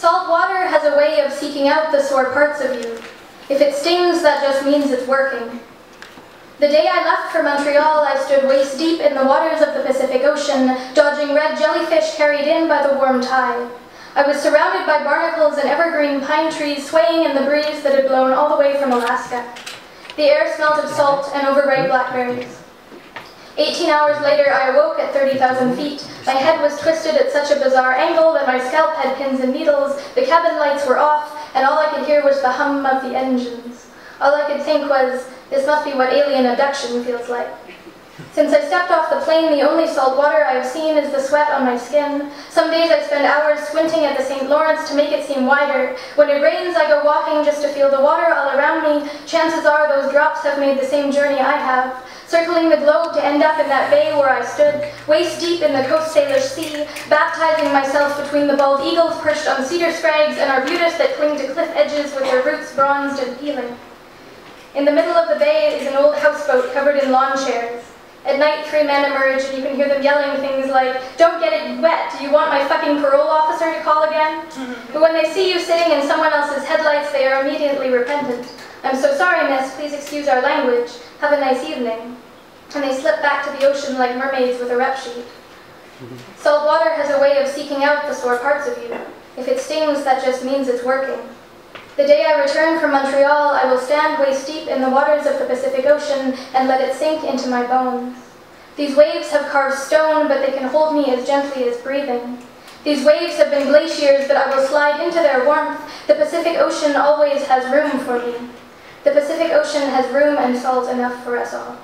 Salt water has a way of seeking out the sore parts of you. If it stings, that just means it's working. The day I left for Montreal, I stood waist deep in the waters of the Pacific Ocean, dodging red jellyfish carried in by the warm tide. I was surrounded by barnacles and evergreen pine trees swaying in the breeze that had blown all the way from Alaska. The air smelled of salt and overripe blackberries. 18 hours later, I awoke at 30,000 feet. My head was twisted at such a bizarre angle that my scalp had pins and needles, the cabin lights were off, and all I could hear was the hum of the engines. All I could think was, this must be what alien abduction feels like. Since I stepped off the plane, the only salt water I have seen is the sweat on my skin. Some days I spend hours squinting at the St. Lawrence to make it seem wider. When it rains, I go walking just to feel the water all around me. Chances are those drops have made the same journey I have, circling the globe to end up in that bay where I stood, waist deep in the Coast Salish Sea, baptizing myself between the bald eagles perched on cedar scrags and arbutus that cling to cliff edges with their roots bronzed and peeling. In the middle of the bay is an old houseboat covered in lawn chairs. At night, 3 men emerge and you can hear them yelling things like, "Don't get it wet, do you want my fucking parole officer to call again?" But when they see you sitting in someone else's headlights, they are immediately repentant. "I'm so sorry, miss, please excuse our language. Have a nice evening." And they slip back to the ocean like mermaids with a rep sheet. Salt water has a way of seeking out the sore parts of you. If it stings, that just means it's working. The day I return from Montreal, I will stand waist deep in the waters of the Pacific Ocean and let it sink into my bones. These waves have carved stone, but they can hold me as gently as breathing. These waves have been glaciers, but I will slide into their warmth. The Pacific Ocean always has room for me. The Pacific Ocean has room and salt enough for us all.